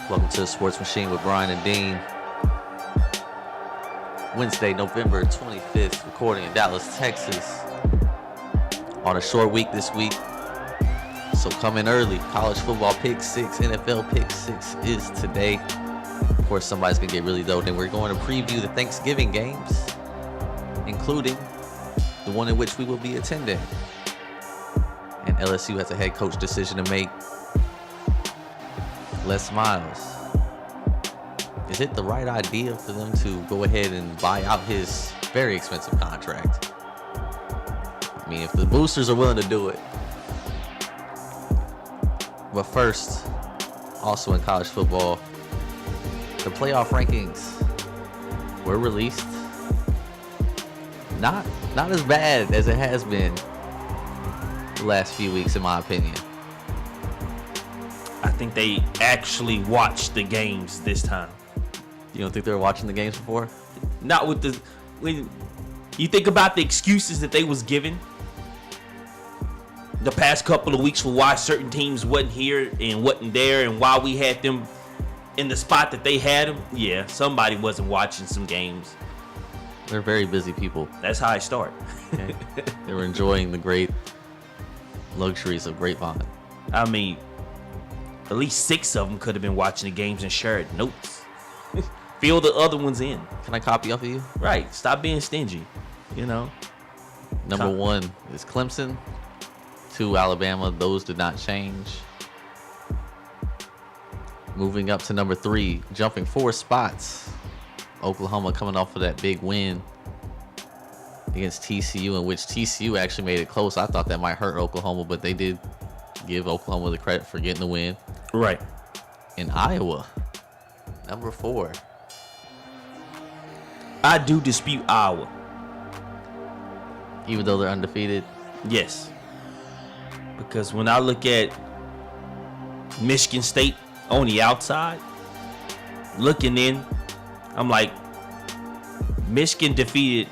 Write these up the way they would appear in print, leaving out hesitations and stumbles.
Welcome to the Sports Machine with Brian and Dean. Wednesday, November 25th, recording in Dallas, Texas. On a short week this week, so come in early. College football pick six, NFL pick six is today. Of course, somebody's going to get really dope, and we're going to preview the Thanksgiving games, including the one in which we will be attending. And LSU has a head coach decision to make. Les Miles. Is it the right idea for them to go ahead and buy out his very expensive contract? I mean, if the boosters are willing to do it. But first, also in college football, the playoff rankings were released. Not as bad as it has been the last few weeks, in my opinion. I think they actually watched the games this time. You don't think they were watching the games before? Not with the when you think about the excuses that they was given the past couple of weeks for why certain teams wasn't here and wasn't there and why we had them in the spot that they had them. Yeah, somebody wasn't watching some games. They're very busy people. That's how I start. Okay. They were enjoying the great luxuries of Grapevine. I mean, at least 6 of them could have been watching the games and shared notes. Fill the other ones in. Can I copy off of you? Right. Stop being stingy. You know. Number 1 is Clemson. 2, Alabama. Those did not change. Moving up to number 3, jumping 4 spots. Oklahoma coming off of that big win against TCU, in which TCU actually made it close. I thought that might hurt Oklahoma, but they did give Oklahoma the credit for getting the win. Right. In Iowa, number 4. I do dispute Iowa. Even though they're undefeated? Yes. Because when I look at Michigan State on the outside, looking in, I'm like, Michigan defeated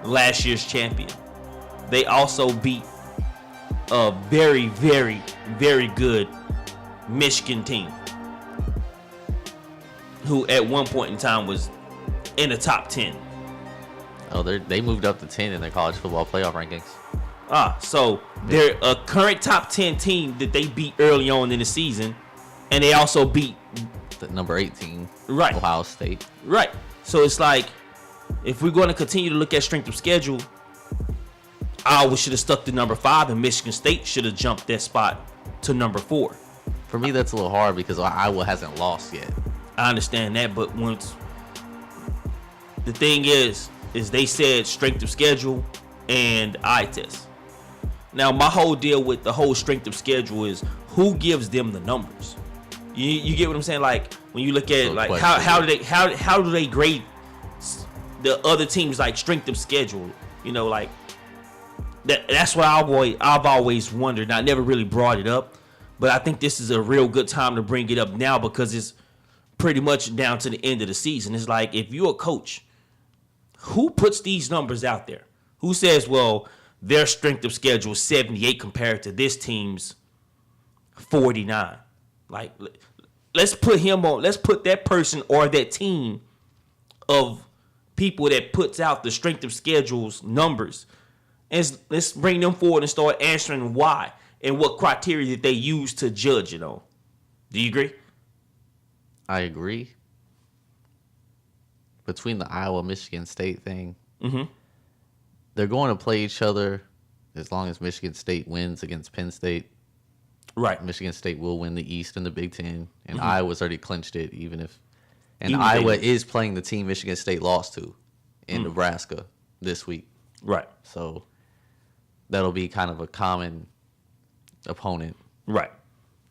last year's champion. They also beat a very, very, very good Michigan team who at one point in time was in the top 10. Oh, they moved up to 10 in their college football playoff rankings. So they're a current top 10 team that they beat early on in the season, and they also beat the number 18, right, Ohio State. Right. So it's like, if we're going to continue to look at strength of schedule, Iowa should have stuck to number 5, and Michigan State should have jumped that spot to number 4. For me, that's a little hard because Iowa hasn't lost yet. I understand that, but once the thing is they said strength of schedule and eye test. Now, my whole deal with the whole strength of schedule is who gives them the numbers. You get what I'm saying? Like, when you look at like how do they grade the other teams, like strength of schedule? You know, like that's what I've always wondered. I never really brought it up, but I think this is a real good time to bring it up now because it's pretty much down to the end of the season. It's like, if you're a coach, who puts these numbers out there? Who says, well, their strength of schedule is 78 compared to this team's 49? Like, let's put that person or that team of people that puts out the strength of schedule's numbers, and let's bring them forward and start answering why and what criteria that they use to judge it on. Do you agree? I agree. Between the Iowa-Michigan State thing, they're going to play each other as long as Michigan State wins against Penn State. Right. Michigan State will win the East and the Big Ten, and Iowa's already clinched it, even Iowa is playing the team Michigan State lost to in Nebraska this week. Right. So that'll be kind of a common opponent. Right.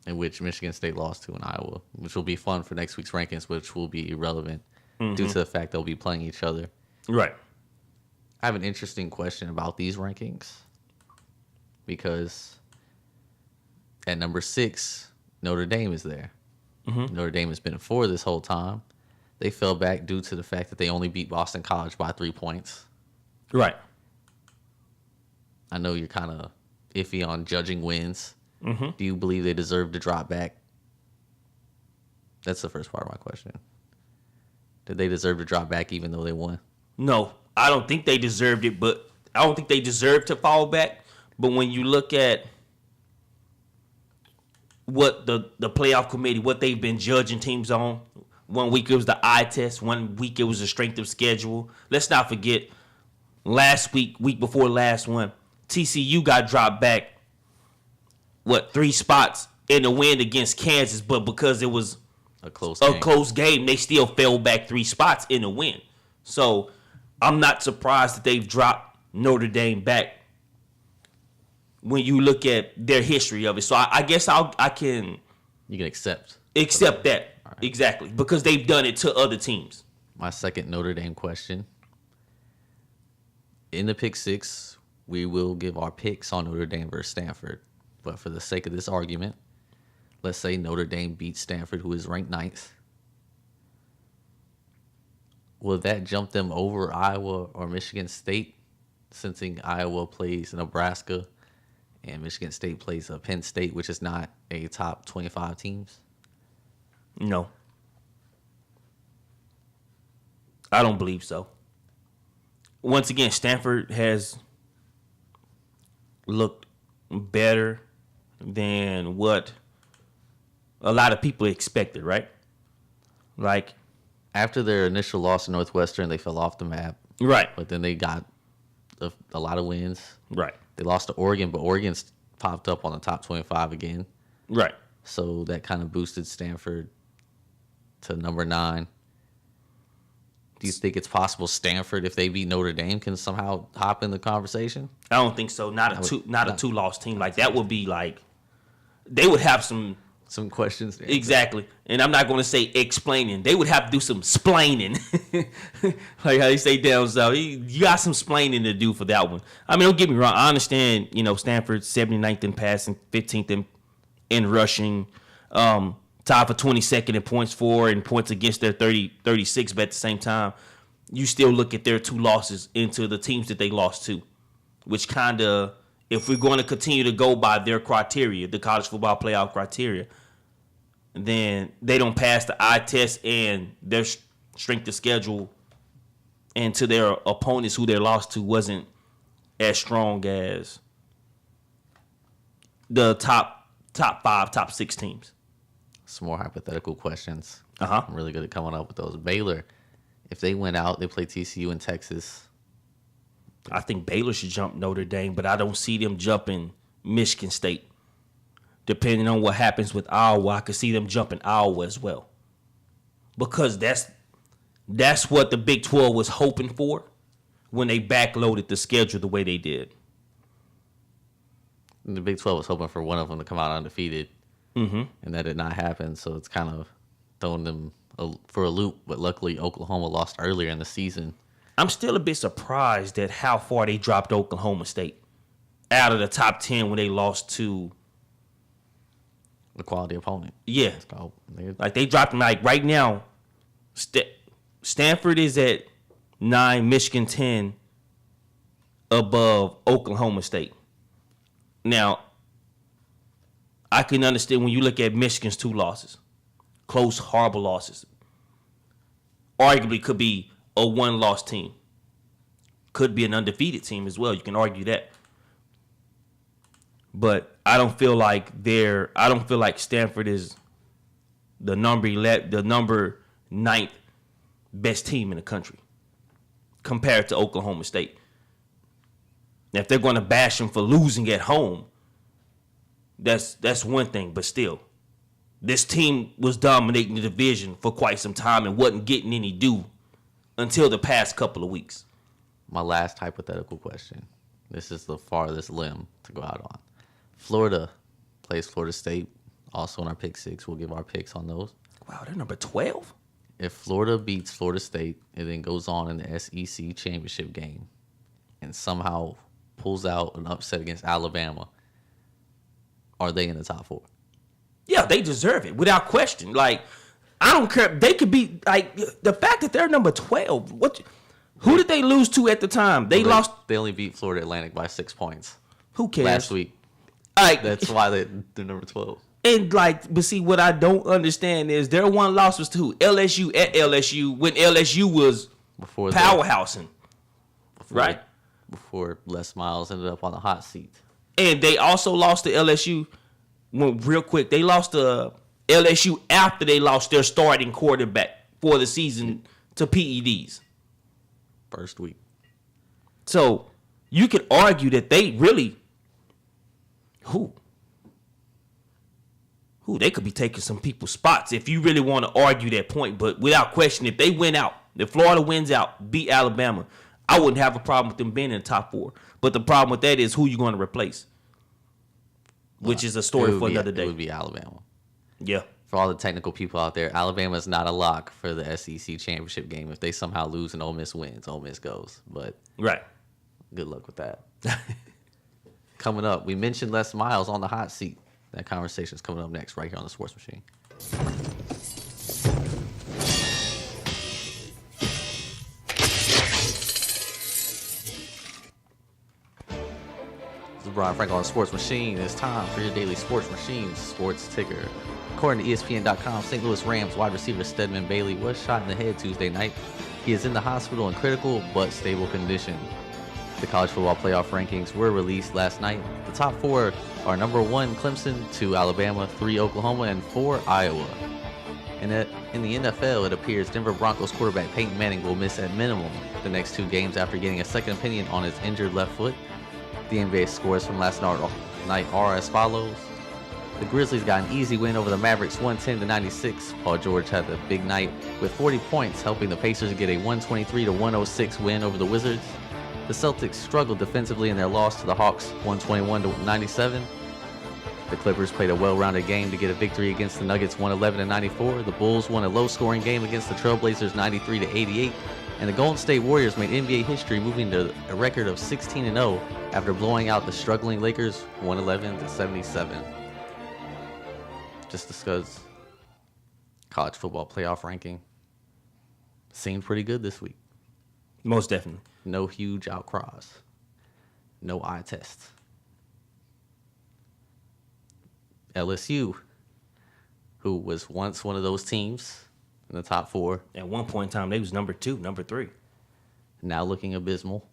In which Michigan State lost to in Iowa, which will be fun for next week's rankings, which will be irrelevant due to the fact they'll be playing each other. Right. I have an interesting question about these rankings because at number 6, Notre Dame is there. Notre Dame has been 4 this whole time. They fell back due to the fact that they only beat Boston College by 3 points. Right. I know you're kind of iffy on judging wins. Do you believe they deserve to drop back? That's the first part of my question. Did they deserve to drop back even though they won? No, I don't think they deserved it, but I don't think they deserved to fall back. But when you look at what the playoff committee, what they've been judging teams on, 1 week it was the eye test, 1 week it was the strength of schedule. Let's not forget, last week before last one, TCU got dropped back, 3 spots in the win against Kansas, but because it was A close game, they still fell back 3 spots in the win. So I'm not surprised that they've dropped Notre Dame back when you look at their history of it. So I guess I can You can accept that. All right. Exactly, because they've done it to other teams. My second Notre Dame question. In the pick 6, we will give our picks on Notre Dame versus Stanford. But for the sake of this argument, let's say Notre Dame beats Stanford, who is ranked 9th. Will that jump them over Iowa or Michigan State, since Iowa plays Nebraska and Michigan State plays Penn State, which is not a top 25 teams? No, I don't believe so. Once again, Stanford has looked better than what a lot of people expected, right? Like, After their initial loss to Northwestern, they fell off the map. right, But then they got a lot of wins. right, They lost to Oregon, but Oregon's popped up on the top 25 again. right. So that kind of boosted Stanford to number 9. Do you think it's possible Stanford, if they beat Notre Dame, can somehow hop in the conversation? I don't think so. Not a 2-loss team. Like, that would be like, they would have some. Some questions there. Exactly. And I'm not going to say explaining. They would have to do some splaining. Like how they say down south. You got some splaining to do for that one. I mean, don't get me wrong. I understand, Stanford 79th in passing, 15th in rushing, tied for 22nd in points for and points against their 36. But at the same time, you still look at their 2 losses into the teams that they lost to, which kind of, if we're going to continue to go by their criteria, the college football playoff criteria, then they don't pass the eye test and their strength of schedule, and to their opponents who they lost to wasn't as strong as the top 5, top 6 teams. Some more hypothetical questions. Uh-huh. I'm really good at coming up with those. Baylor, if they went out, they play TCU in Texas. I think Baylor should jump Notre Dame, but I don't see them jumping Michigan State. Depending on what happens with Iowa, I could see them jumping Iowa as well. Because that's what the Big 12 was hoping for when they backloaded the schedule the way they did. And the Big 12 was hoping for one of them to come out undefeated, and that did not happen. So it's kind of throwing them for a loop. But luckily, Oklahoma lost earlier in the season. I'm still a bit surprised at how far they dropped Oklahoma State out of the top 10 when they lost to The quality opponent. Yeah. Oh, Like, they dropped them. Like, right now, Stanford is at 9, Michigan 10 above Oklahoma State. Now, I can understand when you look at Michigan's 2 losses. Close, horrible losses. Arguably could be a 1-loss team. Could be an undefeated team as well. You can argue that. But I don't feel like Stanford is the number 9th best team in the country compared to Oklahoma State. Now, if they're going to bash them for losing at home, that's one thing. But still, this team was dominating the division for quite some time and wasn't getting any due until the past couple of weeks. My last hypothetical question. This is the farthest limb to go out on. Florida plays Florida State. Also in our pick 6, we'll give our picks on those. Wow, they're number 12? If Florida beats Florida State and then goes on in the SEC championship game and somehow pulls out an upset against Alabama, are they in the top 4? Yeah, they deserve it without question. Like, I don't care. They could be, like, the fact that they're number 12. Who did they lose to at the time? They lost. They only beat Florida Atlantic by 6 points Who cares? last week. Like, That's why they're number 12. And but see, what I don't understand is their one loss was to who? LSU at LSU when LSU was before powerhousing, right? Before Les Miles ended up on the hot seat. And they also lost to LSU. Real quick, they lost to LSU after they lost their starting quarterback for the season to PEDs. First week. So you could argue that they really they could be taking some people's spots if you really want to argue that point. But without question, if they win out, if Florida wins out, beat Alabama, I wouldn't have a problem with them being in the top 4. But the problem with that is who you're going to replace, which is a story for another day. It would be Alabama. Yeah. For all the technical people out there, Alabama is not a lock for the SEC championship game. If they somehow lose and Ole Miss wins, Ole Miss goes. But right. Good luck with that. Coming up, we mentioned Les Miles on the hot seat. That conversation is coming up next right here on the Sports Machine. This is Brian Frank on the Sports Machine. It's time for your daily Sports Machine sports ticker. According to ESPN.com, St. Louis Rams wide receiver Stedman Bailey was shot in the head Tuesday night. He is in the hospital in critical but stable condition. The college football playoff rankings were released last night. The top 4 are number 1 Clemson, 2 Alabama, 3 Oklahoma, and 4 Iowa. In the NFL, it appears Denver Broncos quarterback Peyton Manning will miss at minimum the next 2 games after getting a second opinion on his injured left foot. The NBA scores from last night are as follows. The Grizzlies got an easy win over the Mavericks, 110-96. Paul George had the big night with 40 points, helping the Pacers get a 123-106 win over the Wizards. The Celtics struggled defensively in their loss to the Hawks, 121-97. The Clippers played a well-rounded game to get a victory against the Nuggets, 111-94. The Bulls won a low-scoring game against the Trailblazers, 93-88. And the Golden State Warriors made NBA history, moving to a record of 16-0 after blowing out the struggling Lakers, 111-77. Just discuss college football playoff ranking. Seemed pretty good this week. Most definitely. No huge outcross. No eye tests. LSU, who was once one of those teams in the top 4. At one point in time, they was number 2, number 3. Now looking abysmal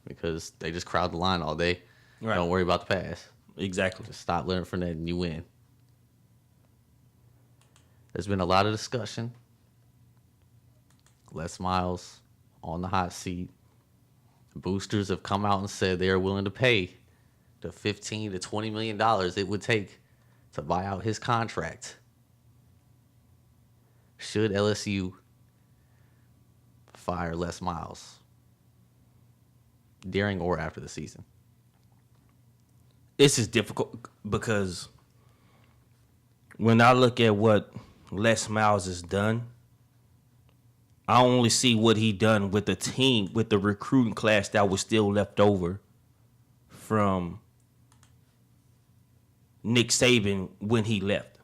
because they just crowd the line all day. Right. Don't worry about the pass. Exactly. Just stop Leonard Fournette and you win. There's been a lot of discussion. Les Miles on the hot seat. Boosters have come out and said they are willing to pay the $15 to $20 million it would take to buy out his contract. Should LSU fire Les Miles during or after the season? This is difficult because when I look at what Les Miles has done, I only see what he done with the team, with the recruiting class that was still left over from Nick Saban when he left.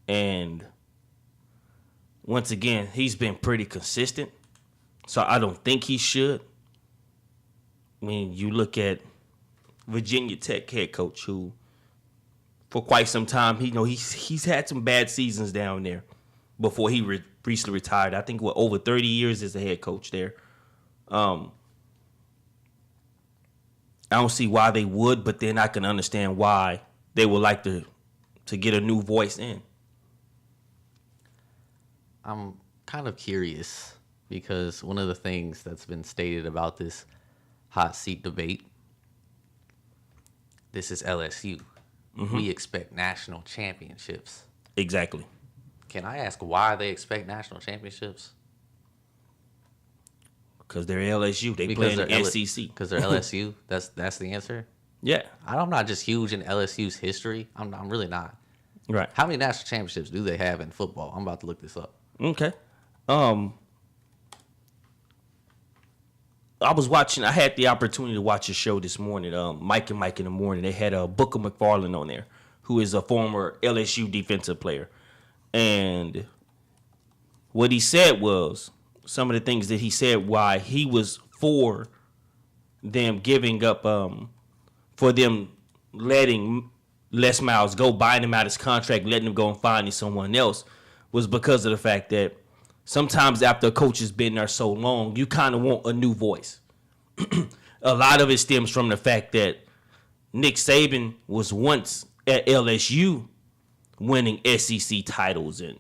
And once again, he's been pretty consistent. So I don't think he should. I mean, you look at Virginia Tech head coach who, for quite some time, he's had some bad seasons down there before he recently retired. I think over 30 years as a head coach there. I don't see why they would, but then I can understand why they would like to get a new voice in. I'm kind of curious because one of the things that's been stated about this hot seat debate, this is LSU. Mm-hmm. We expect national championships. Exactly. Can I ask why they expect national championships? Because they're LSU. They play in the SEC. Because they're LSU? That's the answer? Yeah. I'm not just huge in LSU's history. I'm really not. Right. How many national championships do they have in football? I'm about to look this up. Okay. I had the opportunity to watch a show this morning, Mike and Mike in the Morning. They had Booker McFarland on there, who is a former LSU defensive player. And what he said was, some of the things that he said why he was for them giving up, for them letting Les Miles go, buying him out his contract, letting him go and finding someone else, was because of the fact that sometimes after a coach has been there so long, you kind of want a new voice. A lot of it stems from the fact that Nick Saban was once at LSU winning SEC titles and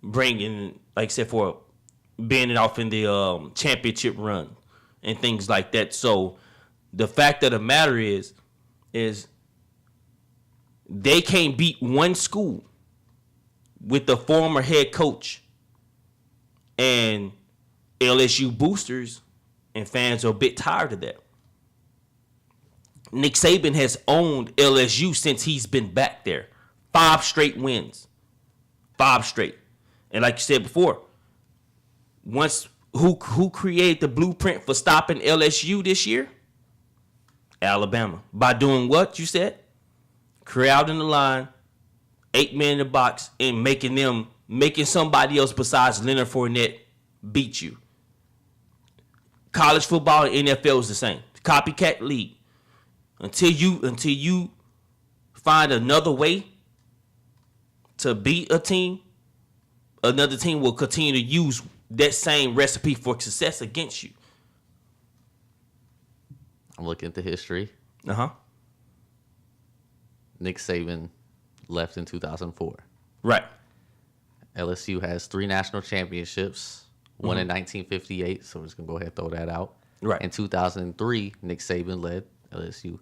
bringing, like I said, for being it off in the championship run and things like that. So the fact of the matter is they can't beat one school with the former head coach, and LSU boosters and fans are a bit tired of that. Nick Saban has owned LSU since he's been back there. 5 straight wins. 5 straight. And like you said before, who created the blueprint for stopping LSU this year? Alabama. By doing what, you said? Crowding the line, 8 men in the box, and making somebody else besides Leonard Fournette beat you. College football and NFL is the same. Copycat league. Until you find another way to beat a team, another team will continue to use that same recipe for success against you. I'm looking at the history. Uh-huh. Nick Saban left in 2004. Right. LSU has 3 national championships, one in 1958, so we're just going to go ahead and throw that out. Right. In 2003, Nick Saban led LSU.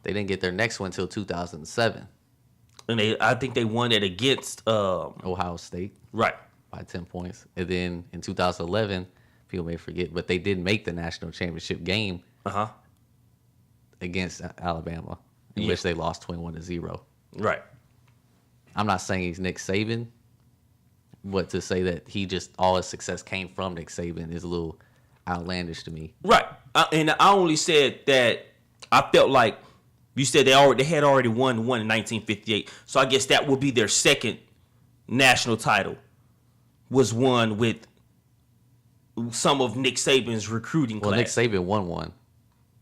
They didn't get their next one until 2007. And I think they won it against Ohio State. Right. By 10 points. And then in 2011, people may forget, but they did make the national championship game against Alabama, in which they lost 21-0. Right. I'm not saying he's Nick Saban, but to say that all his success came from Nick Saban is a little outlandish to me. Right. And I only said that I felt like you said they had already won one in 1958. So I guess that would be their second national title, was won with some of Nick Saban's recruiting class. Well, Nick Saban won one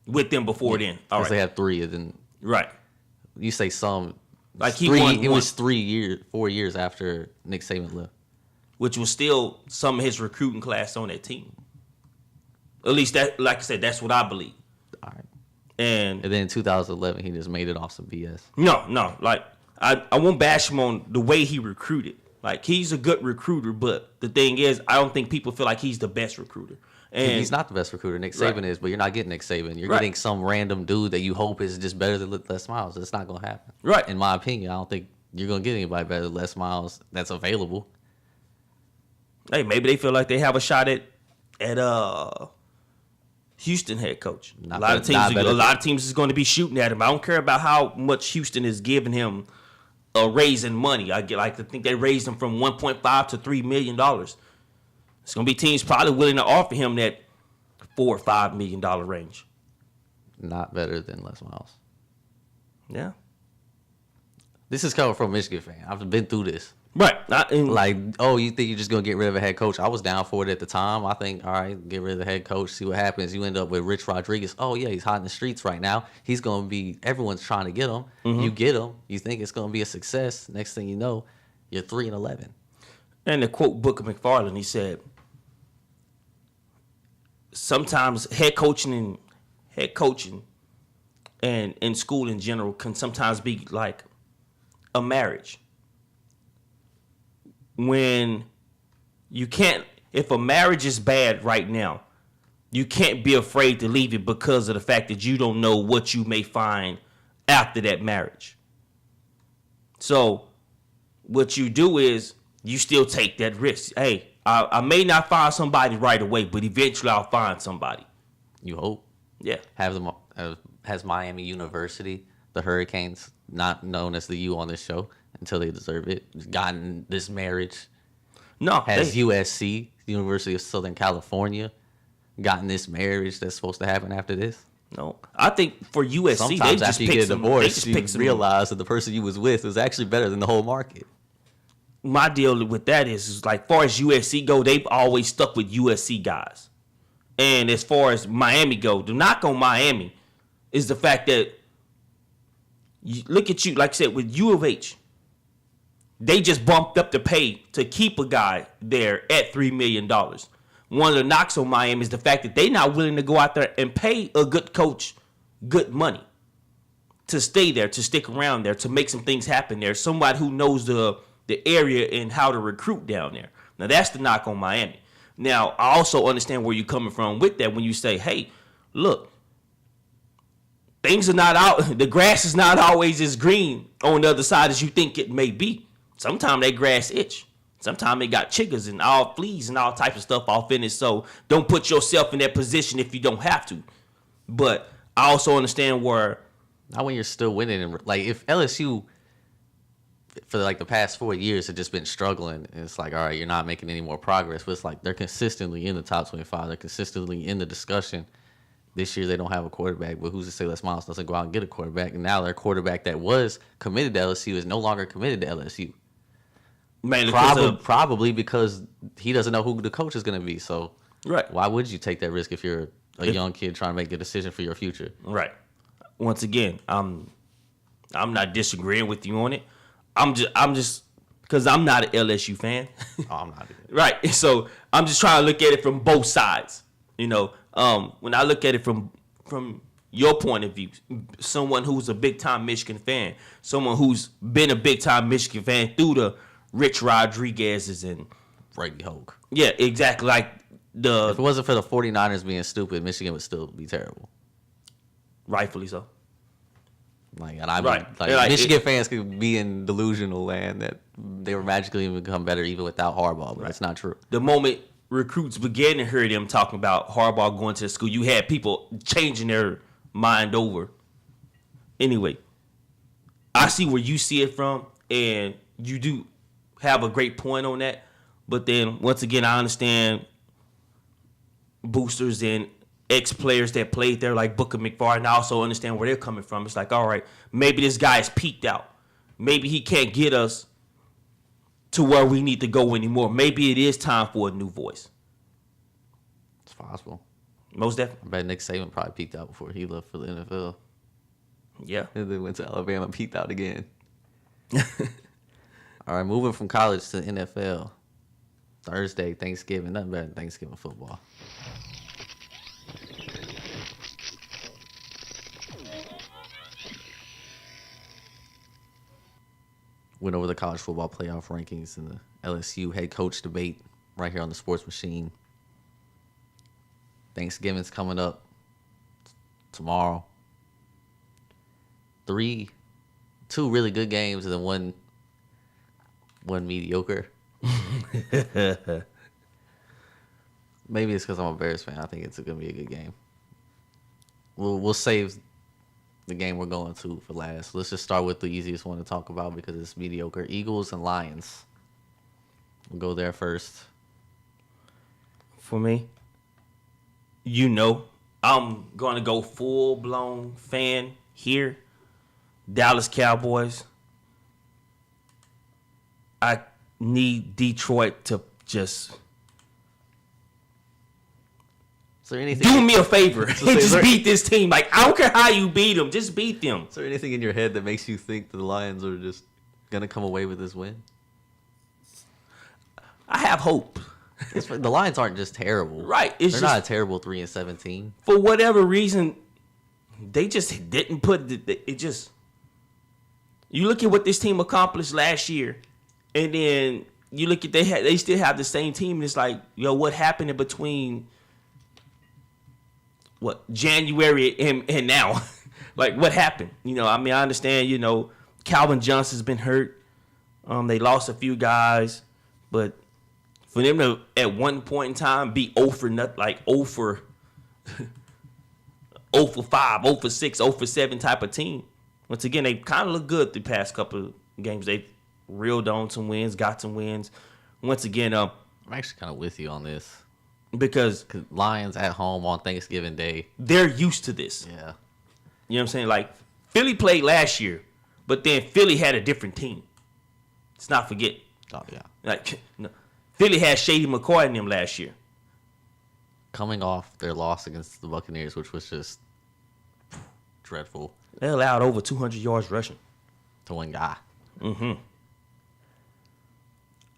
with them before then. All right. They had 3, and then right. You say some like he won one. It was 4 years after Nick Saban left, which was still some of his recruiting class on that team. At least that, like I said, that's what I believe. All right. And then in 2011, he just made it off some BS. No. Like I won't bash him on the way he recruited. Like, he's a good recruiter, but the thing is, I don't think people feel like he's the best recruiter. And he's not the best recruiter. Nick Saban is, but you're not getting Nick Saban. You're getting some random dude that you hope is just better than Les Miles. It's not going to happen. Right. In my opinion, I don't think you're going to get anybody better than Les Miles that's available. Hey, maybe they feel like they have a shot at Houston head coach. A lot of teams is going to be shooting at him. I don't care about how much Houston is giving him raising money. I think they raised him from $1.5 to $3 million. It's going to be teams probably willing to offer him that $4 or $5 million range. Not better than Les Miles. Yeah. This is coming from a Michigan fan. I've been through this. Right. You think you're just going to get rid of a head coach? I was down for it at the time. I think, all right, get rid of the head coach, see what happens. You end up with Rich Rodriguez. Oh, yeah, he's hot in the streets right now. He's going to be, everyone's trying to get him. Mm-hmm. You get him. You think it's going to be a success. Next thing you know, you're 3-11. And to quote Booker McFarland, he said, sometimes head coaching and in school in general can sometimes be like a marriage. When you can't, if a marriage is bad right now, you can't be afraid to leave it because of the fact that you don't know what you may find after that marriage. So what you do is you still take that risk. Hey, I may not find somebody right away, but eventually I'll find somebody. You hope. Yeah. Has Miami University, the Hurricanes, not known as the U on this show until they deserve it, gotten this marriage? No. Has USC, the University of Southern California, gotten this marriage that's supposed to happen after this? No. I think for USC, sometimes they just after you get a divorce, you realize that the person you was with was actually better than the whole market. My deal with that is like, far as USC go, they've always stuck with USC guys. And as far as Miami go, the knock on Miami is the fact that look at you, like I said, with U of H, they just bumped up the pay to keep a guy there at $3 million. One of the knocks on Miami is the fact that they're not willing to go out there and pay a good coach good money to stay there, to stick around there, to make some things happen there. Somebody who knows the area and how to recruit down there. Now, that's the knock on Miami. Now, I also understand where you're coming from with that when you say, hey, look, things are not out, the grass is not always as green on the other side as you think it may be. Sometimes that grass itch. Sometimes it got chiggers and all fleas and all types of stuff off in it. So don't put yourself in that position if you don't have to. But I also understand where. Not when you're still winning. And like if LSU for like the past 4 years have just been struggling, and it's like, all right, you're not making any more progress. But it's like they're consistently in the top 25. They're consistently in the discussion. This year they don't have a quarterback, but who's to say Les Miles doesn't go out and get a quarterback? And now their quarterback that was committed to LSU is no longer committed to LSU. Mainly probably because he doesn't know who the coach is going to be. So right. Why would you take that risk if you're a young kid trying to make a decision for your future? Right. Once again, I'm not disagreeing with you on it. I'm just because I'm not an LSU fan. Oh, I'm not either. Right. So I'm just trying to look at it from both sides. You know, when I look at it from your point of view, someone who's a big time Michigan fan, someone who's been a big time Michigan fan through the Rich Rodriguez's and Brady Hoke. Yeah, exactly. Like if it wasn't for the 49ers being stupid, Michigan would still be terrible. Rightfully so. Like, and I mean, like Michigan fans could be in delusional land that they were magically become better even without Harbaugh, but it's not true. The moment recruits began to hear them talking about Harbaugh going to the school, you had people changing their mind over. Anyway, I see where you see it from, and you do have a great point on that. But then, once again, I understand boosters and ex-players that played there, like Booker McFarland. I also understand where they're coming from. It's like, all right, maybe this guy's peaked out. Maybe he can't get us to where we need to go anymore. Maybe it is time for a new voice. It's possible. Most definitely. I bet Nick Saban probably peaked out before he left for the NFL. Yeah. And then went to Alabama, peaked out again. All right, moving from college to NFL. Thursday, Thanksgiving. Nothing better than Thanksgiving football. Went over the college football playoff rankings and the LSU head coach debate right here on the Sports Machine. Thanksgiving's coming up tomorrow. Two really good games and then one mediocre. Maybe it's because I'm a Bears fan. I think it's going to be a good game. We'll save the game we're going to for last. Let's just start with the easiest one to talk about because it's mediocre. Eagles and Lions. We'll go there first. For me, I'm going to go full-blown fan here. Dallas Cowboys. I need Detroit to just do me a favor and just beat this team. Like, I don't care how you beat them, just beat them. Is there anything in your head that makes you think the Lions are just gonna come away with this win? I have hope. The Lions aren't just terrible, right? They're not a terrible 3-17. For whatever reason, they just didn't put it. Just you look at what this team accomplished last year, and then you look at they still have the same team. And it's like, what happened in between? What, January and now? Like, what happened? I understand, Calvin Johnson's been hurt. They lost a few guys. But for them to, at one point in time, be 0 for nothing, like 0 for 5, 0 for 6, 0 for 7 type of team. Once again, they kind of look good the past couple of games. They've reeled on some wins, got some wins. Once again, I'm actually kind of with you on this. Because Lions at home on Thanksgiving Day. They're used to this. Yeah. You know what I'm saying? Like, Philly played last year, but then Philly had a different team. Let's not forget. Oh, yeah. Like, Philly had Shady McCoy in them last year. Coming off their loss against the Buccaneers, which was just dreadful. They allowed over 200 yards rushing to one guy. Mm-hmm.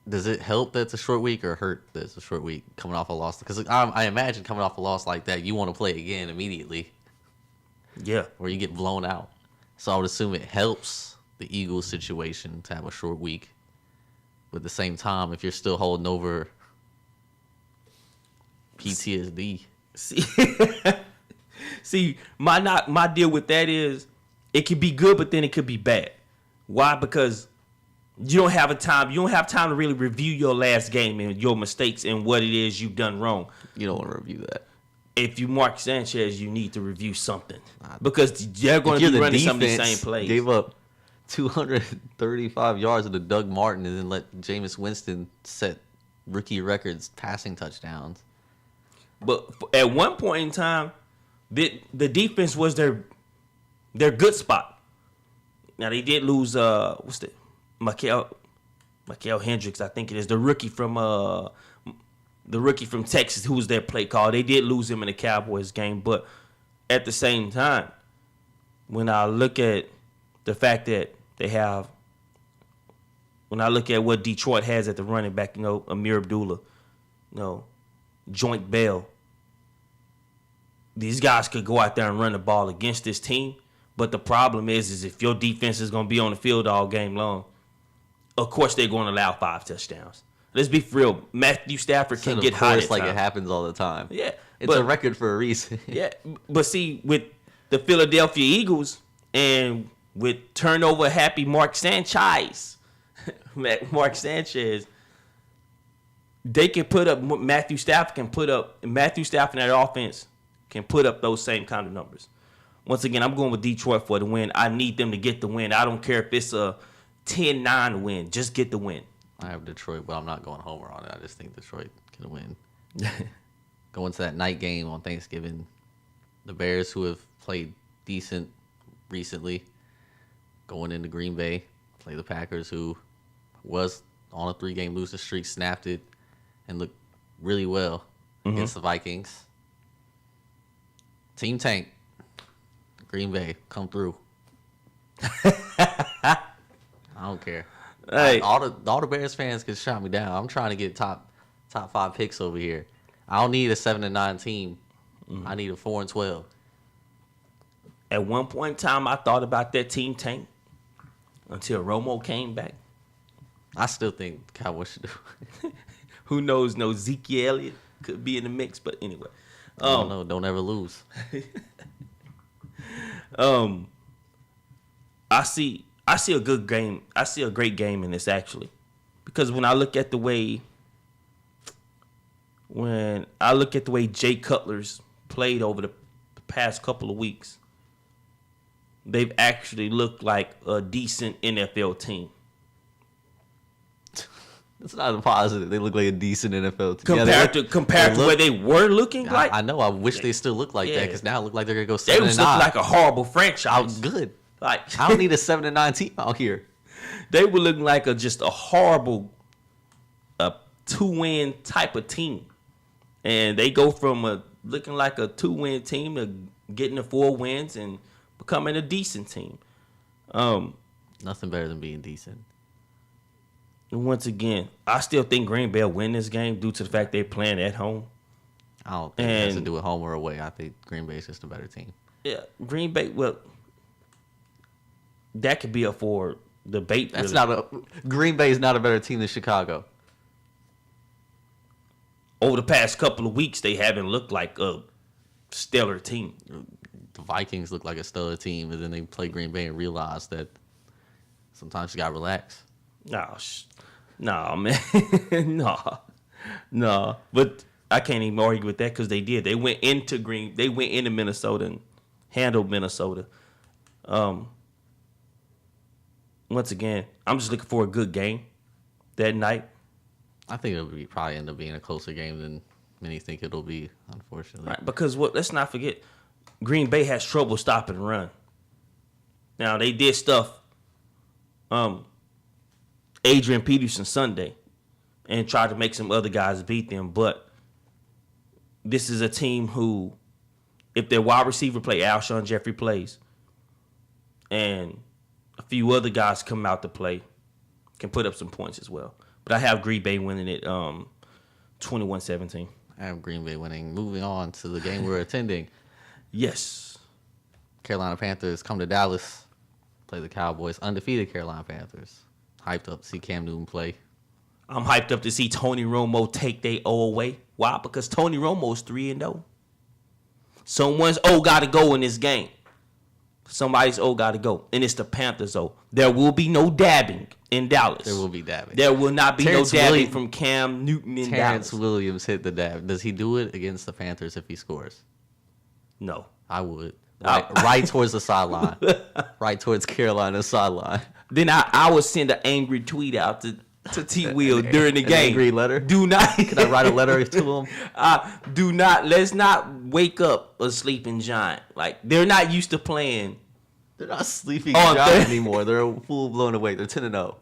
Does it help that it's a short week or hurt that it's a short week coming off a loss? Because I imagine coming off a loss like that, you want to play again immediately. Yeah. Or you get blown out. So I would assume it helps the Eagles situation to have a short week. But at the same time, if you're still holding over PTSD. See, my deal with that is it could be good, but then it could be bad. Why? Because you don't have time to really review your last game and your mistakes and what it is you've done wrong. You don't want to review that. If you Mark Sanchez, you need to review something because they're going to be running some of the same plays. Gave up 235 yards to Doug Martin and then let Jameis Winston set rookie records passing touchdowns. But at one point in time, the defense was their good spot. Now they did lose Mikael Hendricks, I think it is, the rookie from Texas, who was their play call. They did lose him in the Cowboys game, but at the same time, when I look at the fact that when I look at what Detroit has at the running back, Amir Abdullah, Joint Bell, these guys could go out there and run the ball against this team. But the problem is if your defense is going to be on the field all game long, of course they're going to allow 5 touchdowns. Let's be for real. Matthew Stafford can get hot at like times. It happens all the time. Yeah. It's a record for a reason. Yeah. But see, with the Philadelphia Eagles and with turnover happy Mark Sanchez, they can put up, Matthew Stafford and that offense can put up those same kind of numbers. Once again, I'm going with Detroit for the win. I need them to get the win. I don't care if it's a 10-9 win. Just get the win. I have Detroit, but I'm not going homer on it. I just think Detroit can win. Going to that night game on Thanksgiving, the Bears, who have played decent recently, going into Green Bay, play the Packers, who was on a 3-game losing streak, snapped it, and looked really well against the Vikings. Team Tank, Green Bay, come through. I don't care. Hey. All the Bears fans can shut me down. I'm trying to get top 5 picks over here. I don't need a 7-9 team. I need a 4-12. At one point in time, I thought about that Team Tank until Romo came back. I still think the Cowboys should do it. Who knows? No, Zeke Elliott could be in the mix, but anyway. I don't know. Don't ever lose. I see a good game. I see a great game in this, actually, because when I look at the way Jay Cutler's played over the past couple of weeks, they've actually looked like a decent NFL team. It's not a positive. They look like a decent NFL team. Compared to where they were looking like. I know. I wish they still look like that because now it look like they're gonna go 7-9. They was looking like a horrible franchise. Good. Like I don't need a 7-9 team out here. They were looking like just a horrible 2-win type of team, and they go from looking like a 2-win team to getting the 4 wins and becoming a decent team. Nothing better than being decent. Once again, I still think Green Bay will win this game due to the fact they're playing at home. I don't think it has to do with home or away. I think Green Bay is just a better team. Yeah, Green Bay. Well, that could be up for debate. That's really. Green Bay is not a better team than Chicago. Over the past couple of weeks, they haven't looked like a stellar team. The Vikings look like a stellar team, and then they play Green Bay and realize that sometimes you got to relax. No, man. No. But I can't even argue with that because they did. They went into Minnesota and handled Minnesota. Once again, I'm just looking for a good game that night. I think it'll probably end up being a closer game than many think it'll be, unfortunately. Right, because let's not forget, Green Bay has trouble stopping the run. Now, they did stuff Adrian Peterson Sunday and tried to make some other guys beat them, but this is a team who, if their wide receiver play, Alshon Jeffrey plays, and a few other guys come out to play, can put up some points as well. But I have Green Bay winning it 21-17. I have Green Bay winning. Moving on to the game we're attending. Yes. Carolina Panthers come to Dallas, play the Cowboys. Undefeated Carolina Panthers. Hyped up to see Cam Newton play. I'm hyped up to see Tony Romo take their O away. Why? Because Tony Romo's 3-0. Someone's O got to go in this game. Somebody's O got to go. And it's the Panthers O. There will be no dabbing in Dallas. There will be dabbing. There will not be Terrence no dabbing Williams, from Cam Newton in Terrence Dallas. Williams hit the dab. Does he do it against the Panthers if he scores? No. I would. Right towards the sideline. Right towards Carolina's sideline. Then I would send an angry tweet out to T. Will during the game. Angry letter? Do not. Can I write a letter to him? Do not. Let's not wake up a sleeping giant. Like, they're not used to playing. They're not sleeping On giant Thursday. anymore. They're full blown away. They're 10-0.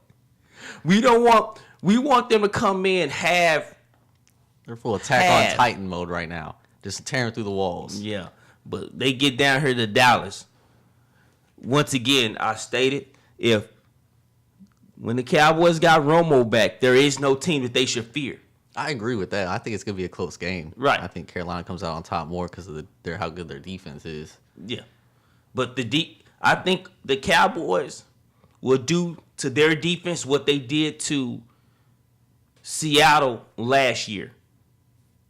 We want them to come in have. They're full Attack on Titan mode right now. Just tearing through the walls. Yeah. But they get down here to Dallas. Once again, I stated, when the Cowboys got Romo back, there is no team that they should fear. I agree with that. I think it's going to be a close game. Right. I think Carolina comes out on top more because of how good their defense is. Yeah. But I think the Cowboys will do to their defense what they did to Seattle last year.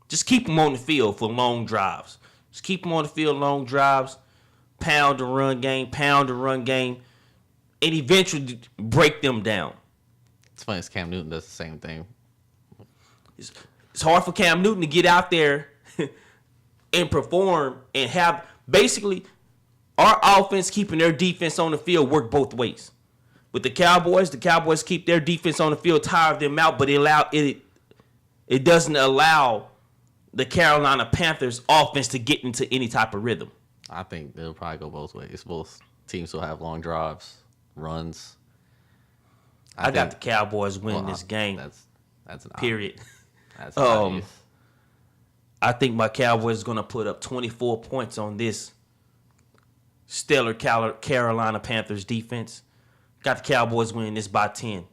Just keep them on the field for long drives. Just keep them on the field, long drives, pound the run game, and eventually break them down. It's funny, Cam Newton does the same thing. It's hard for Cam Newton to get out there and perform and have basically our offense keeping their defense on the field work both ways. With the Cowboys keep their defense on the field, tire them out, but it doesn't allow the Carolina Panthers offense to get into any type of rhythm. I think they'll probably go both ways. Both teams will have long drives, runs. I got the Cowboys winning this game. That's an period. That's obvious. I think my Cowboys is going to put up 24 points on this stellar Carolina Panthers defense. Got the Cowboys winning this by 10.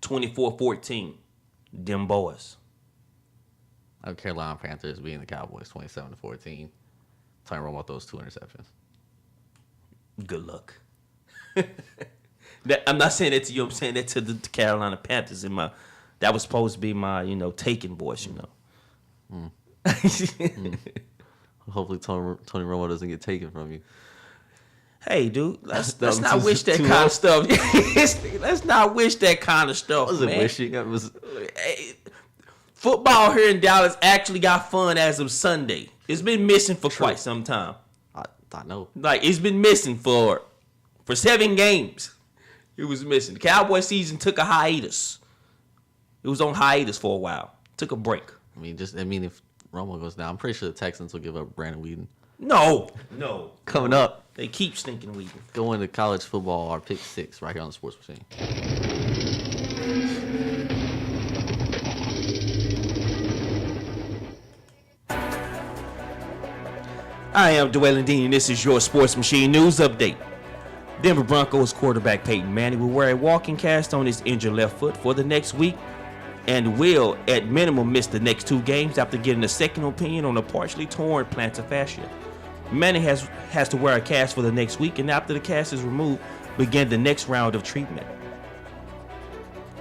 24-14. Them boys. I have Carolina Panthers beating the Cowboys 27-14. Tony Romo throws 2 interceptions. Good luck. I'm not saying that to you. I'm saying that to the Carolina Panthers. That was supposed to be my, taking voice, Hopefully Tony Romo doesn't get taken from you. Hey, dude, let's not wish that kind of stuff. Let's not wish that kind of stuff, I wasn't man. wishing. Football here in Dallas actually got fun as of Sunday. It's been missing for quite some time. I know. Like, it's been missing for 7 games. It was missing. The Cowboy season took a hiatus. It was on hiatus for a while. Took a break. If Romo goes down, I'm pretty sure the Texans will give up Brandon Weeden. No. Coming up, They keep stinking Weeden. going to college football, our pick 6 right here on the Sports Machine. I am Dwayne Dean, and this is your Sports Machine News Update. Denver Broncos quarterback Peyton Manning will wear a walking cast on his injured left foot for the next week and will, at minimum, miss the next 2 games after getting a second opinion on a partially torn plantar fascia. Manning has to wear a cast for the next week, and after the cast is removed, begin the next round of treatment.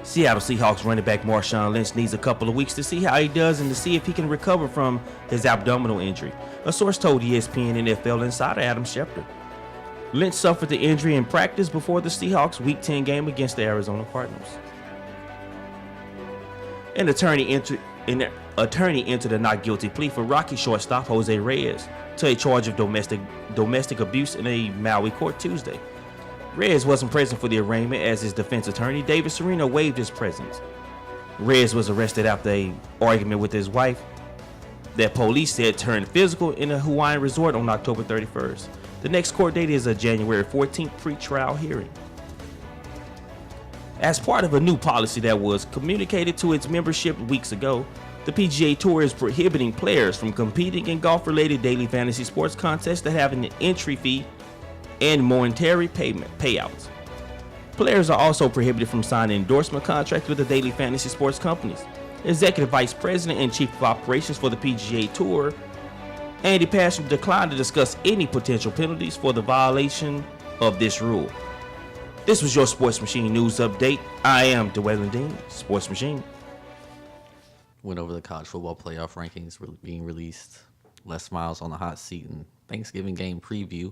Seattle Seahawks running back Marshawn Lynch needs a couple of weeks to see how he does and to see if he can recover from his abdominal injury, a source told ESPN NFL insider Adam Schefter. Lynch suffered the injury in practice before the Seahawks' Week 10 game against the Arizona Cardinals. An attorney entered a not guilty plea for Rocky shortstop Jose Reyes to a charge of domestic abuse in a Maui court Tuesday. Reyes wasn't present for the arraignment as his defense attorney, David Sereno, waived his presence. Reyes was arrested after an argument with his wife that police said turned physical in a Hawaiian resort on October 31st. The next court date is a January 14th pre-trial hearing. As part of a new policy that was communicated to its membership weeks ago, the PGA Tour is prohibiting players from competing in golf-related daily fantasy sports contests that have an entry fee and monetary payouts. Players are also prohibited from signing endorsement contracts with the daily fantasy sports companies. Executive Vice President and Chief of Operations for the PGA Tour, Andy Passion, declined to discuss any potential penalties for the violation of this rule. This was your Sports Machine News Update. I am DeWaylen Dean, Sports Machine. Went over the college football playoff rankings being released. Les Miles on the hot seat and Thanksgiving game preview.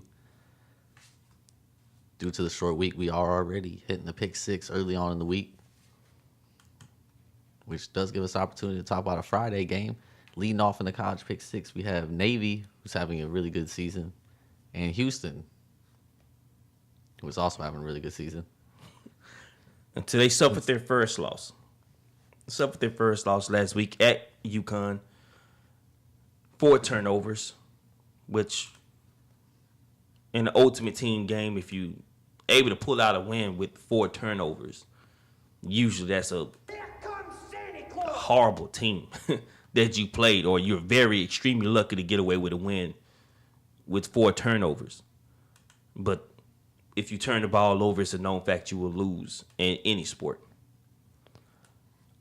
Due to the short week, we are already hitting the pick six early on in the week, which does give us opportunity to talk about a Friday game. Leading off in the college pick six, we have Navy, who's having a really good season, and Houston, who is also having a really good season. Until they suffered their first loss. Last week at UConn. 4 turnovers, which in the ultimate team game, if you able to pull out a win with 4 turnovers, usually that's a horrible team that you played, or you're very extremely lucky to get away with a win with 4 turnovers. But if you turn the ball over, it's a known fact you will lose in any sport.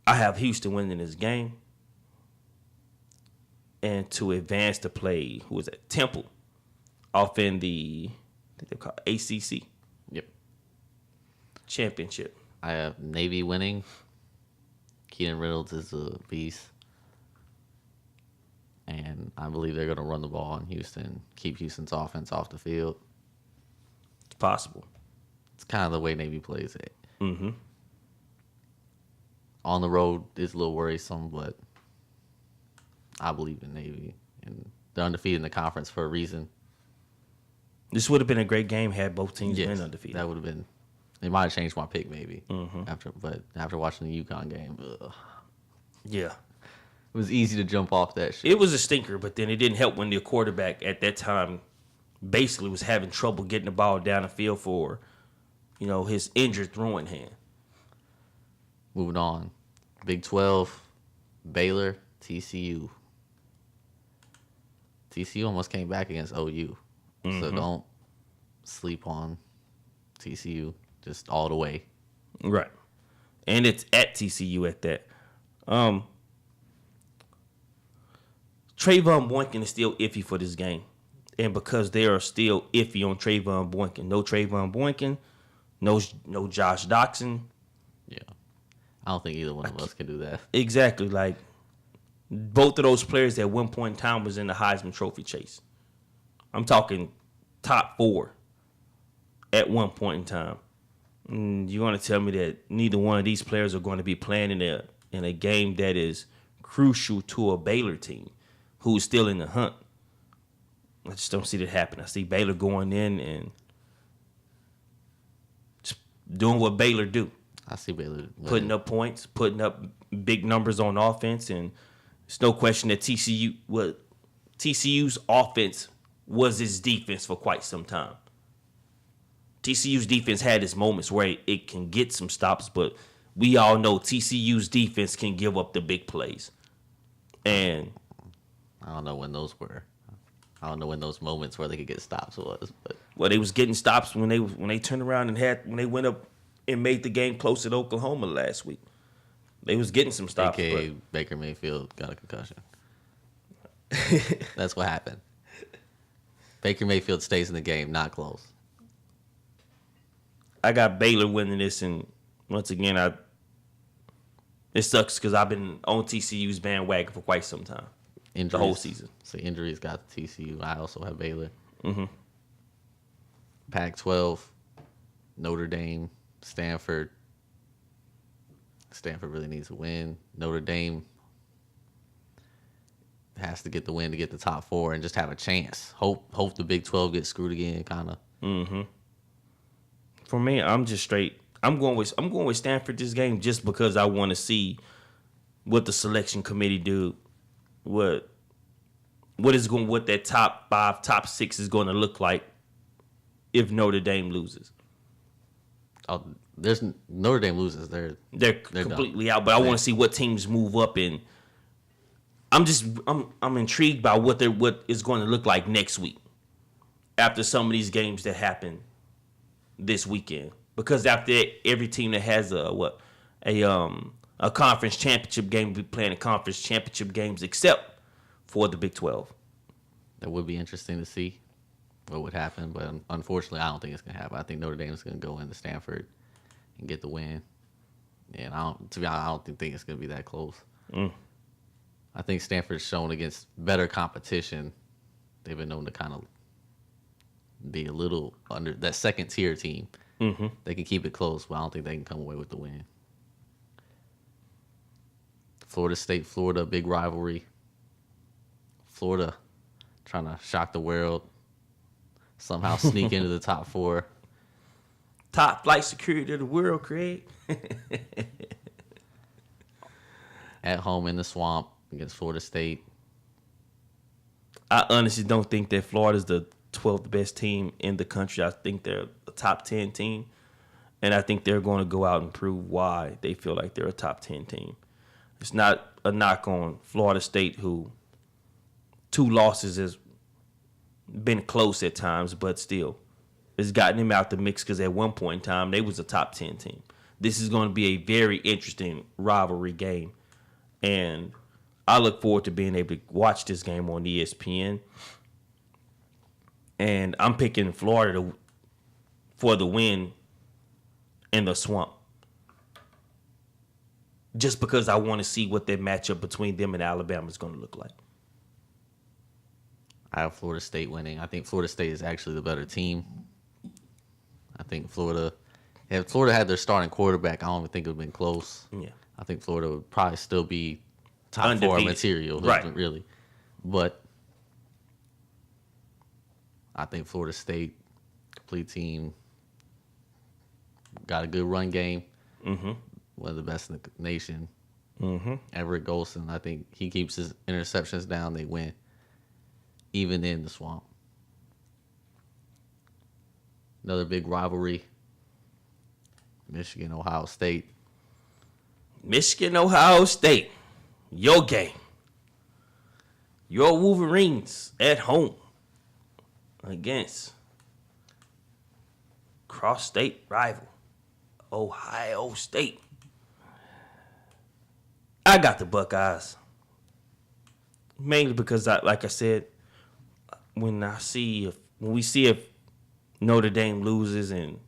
I have Houston winning this game. And to advance to play, who was that? Temple. Off in the, I think they call it ACC. Yep. Championship. I have Navy winning. Keenan Reynolds is a beast. And I believe they're going to run the ball on Houston, keep Houston's offense off the field. It's possible. It's kind of the way Navy plays it. Mm-hmm. On the road is a little worrisome, but I believe in Navy. And they're undefeated in the conference for a reason. This would have been a great game had both teams Yes, been undefeated. That would have been. It might have changed my pick maybe. Mm-hmm. After watching the UConn game, Yeah. it was easy to jump off that shit. It was a stinker, but then it didn't help when the quarterback at that time basically was having trouble getting the ball down the field for, his injured throwing hand. Moving on. Big 12, Baylor, TCU. TCU almost came back against OU. Mm-hmm. So don't sleep on TCU just all the way. Right. And it's at TCU at that. Trayvon Boykin is still iffy for this game. And because they are still iffy on Trayvon Boykin. No Trayvon Boykin. No Josh Doxson. Yeah. I don't think either one of us can do that. Exactly. Like, both of those players at one point in time was in the Heisman Trophy chase. I'm talking top 4 at one point in time. And you want to tell me that neither one of these players are going to be playing in a game that is crucial to a Baylor team who's still in the hunt? I just don't see that happen. I see Baylor going in and just doing what Baylor do. I see Baylor putting up points, putting up big numbers on offense, and it's no question that TCU's offense was its defense for quite some time. TCU's defense had its moments where it can get some stops, but we all know TCU's defense can give up the big plays. And I don't know when those were. I don't know when those moments where they could get stops was, but they was getting stops when they turned around and when they went up and made the game close at Oklahoma last week. They was getting some stops. AKA Baker Mayfield got a concussion. That's what happened. Baker Mayfield stays in the game, not close. I got Baylor winning this, and once again, it sucks because I've been on TCU's bandwagon for quite some time. Injuries, the whole season. So injuries got TCU. I also have Baylor. Mm-hmm. Pac-12, Notre Dame, Stanford. Stanford really needs a win. Notre Dame has to get the win to get the top 4 and just have a chance. Hope the Big 12 gets screwed again, kind of. Mm-hmm. For me, I'm just straight. I'm going with Stanford this game just because I want to see what the selection committee do. What that top 5, top 6 is going to look like if Notre Dame loses. Oh, there's Notre Dame loses. They're completely out. But I want to see what teams move up in. I'm intrigued by what is going to look like next week. after some of these games that happen this weekend. Because after every team that has a conference championship game will be playing the conference championship games except for the Big 12. That would be interesting to see what would happen, but unfortunately, I don't think it's gonna happen. I think Notre Dame is gonna go into Stanford and get the win, and to be honest, I don't think it's gonna be that close. I think Stanford's shown against better competition. They've been known to kind of be a little under that second tier team. They can keep it close, but I don't think they can come away with the win. Florida State, Florida, big rivalry. Florida trying to shock the world, somehow sneak into the top 4. Top flight security of the world, Craig. At home in the swamp against Florida State. I honestly don't think that Florida's the 12th best team in the country. I think they're a top 10 team. And I think they're going to go out and prove why they feel like they're a top 10 team. It's not a knock on Florida State, who 2 losses has been close at times, but still, it's gotten them out the mix because at one point in time, they was a top 10 team. This is going to be a very interesting rivalry game. And I look forward to being able to watch this game on ESPN. And I'm picking Florida for the win in the swamp. Just because I want to see what that matchup between them and Alabama is going to look like. I have Florida State winning. I think Florida State is actually the better team. I think Florida, if Florida had their starting quarterback, I don't even think it would have been close. Yeah. I think Florida would probably still be top Undefeated. 4 material, Right. really. But I think Florida State, complete team, got a good run game. One of the best in the nation. Everett Golson, I think he keeps his interceptions down. They win, even in the swamp. Another big rivalry. Michigan, Ohio State. Michigan, Ohio State. Your game. Your Wolverines at home against cross-state rival Ohio State. I got the Buckeyes. Mainly because, like I said, when we see if Notre Dame loses and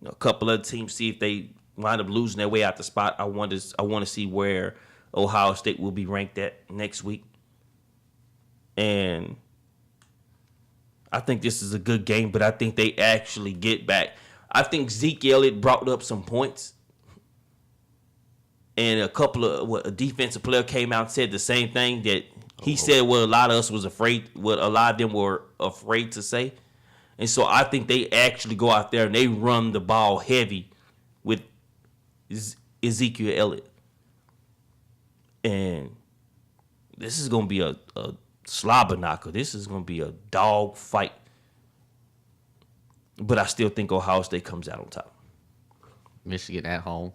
a couple other teams see if they wind up losing their way out the spot, I want to see where Ohio State will be ranked at next week. And I think this is a good game, but I think they actually get back. I think Zeke Elliott brought up some points. And a defensive player came out and said the same thing that he said what a lot of us was afraid, what a lot of them were afraid to say. And so I think they actually go out there and they run the ball heavy with Ezekiel Elliott. And this is going to be a slobber knocker. This is going to be a dog fight. But I still think Ohio State comes out on top. Michigan at home.